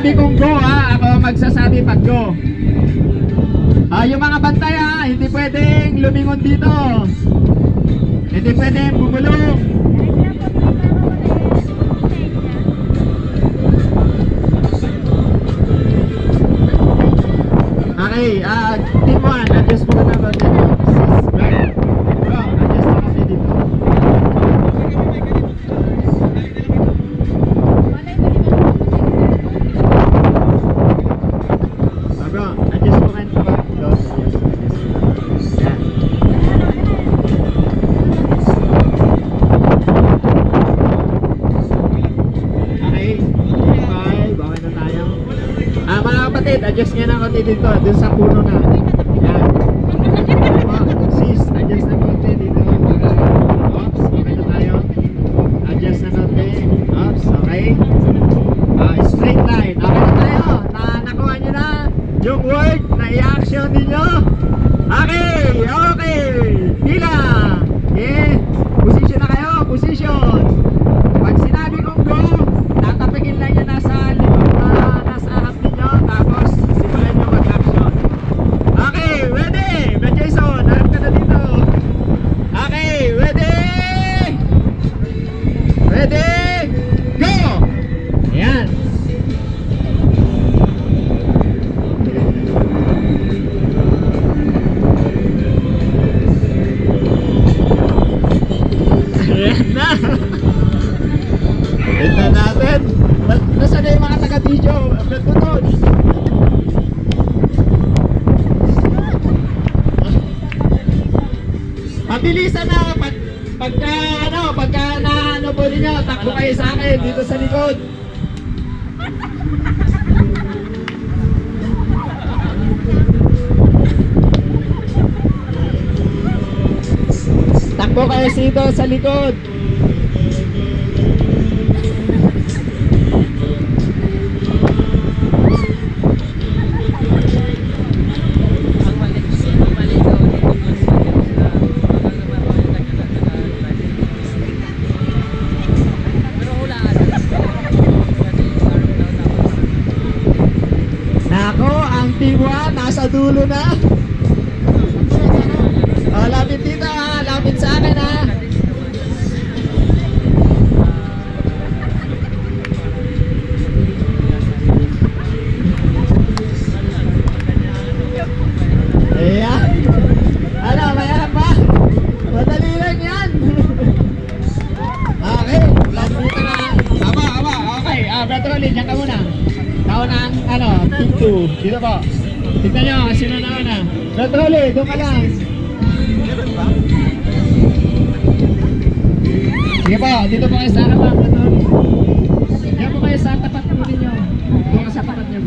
sinabi kong go ha, ako ang magsasabi pag go. Yung mga bantay ha, hindi pwedeng lumingon dito. Hindi pwedeng bumulong. Okay, team 1, adjust mo na ba? Adjust nga na konti dito, dun sa puno na. Yan. Sis, adjust na konti dito. Ops, okay na tayo. Adjust na konti. Ops, okay. Straight line. Okay na tayo. Nakuha nyo na yung word na i-action ninyo. Okay, okay. Pila. Okay. Position na kayo, position. Pag sinabi kong go, tatapigin lang nyo nasa likod na nasa harap ninyo. Tapos simulan nyo mag-action. Okay, ready? Ben Jason, harap ka na dito. Okay, ready? Ready? Go! Ayan. Ayan na. Ito natin. Nasaan na yung mga taga-video? Nagtutod. Mabilisan na. Pagka na po ninyo, takbo kayo sa akin dito sa likod. Takbo kayo dito sa likod. Team 1, nasa dulo na. Lapit dito ha, lapit sa akin ha. Ayan. Ano, mayroon pa? Madali lang yan. Okay, lapit na. Aba, okay. Petroli, dyan ka muna. Naunang, team 2. Dito po. Tignan nyo, sino nauna. Petroli, doon ka lang. Sige po, dito po kayo sa harapan. Petroli. Diyan po kayo sa tapat po ninyo. Doon ka sa tapat nyo.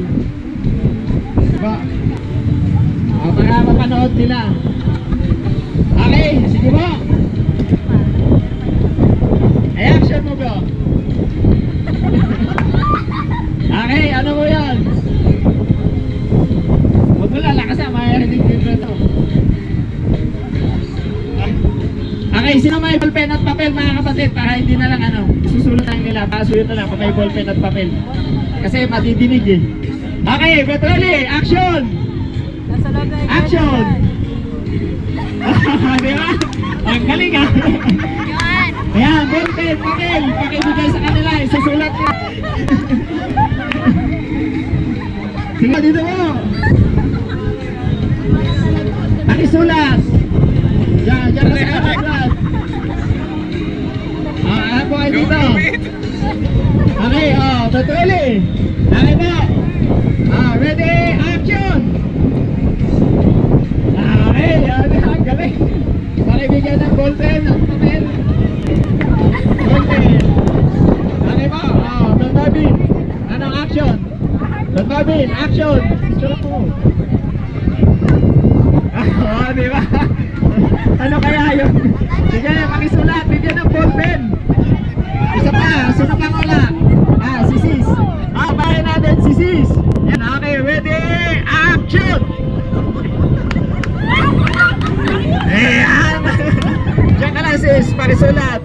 Sige po. Para mapanood nila. Okay, sige po. Ay, action mo bro. Okay, ano mo yan? Huwag mo lalakasan, mayroon dito ito. Okay, sino may ballpen at papel mga kapatid? Para hindi na lang susulat lang nila. Pasulit na lang kung may ballpen at papel. Kasi madidinig eh. Okay, Petroli, action! Action! Diba? Ang galing ah! Ayan, ballpen, papel. Pakibigay sa kanila, susulat ka. Sige, dito mo. Pakisulat. Diyan ka sa kapatid. Ano po kayo dito? Okay, Petroli. Okay po. Ready, action! Okay, ang galing. Pakibigyan ng ballpen at papel. Ballpen. Okay po, Don Marvin. Anong action? Don Marvin, action! Sulat mo. Diba? Ano kaya yun? Sige, pakisulat. Bigyan ng ballpen. Isa pa, sino pang wala? Si Sis. Bayan natin si Sis. Yan, okay, ready, action! Ayan! Diyan ka lang sis, pakisulat.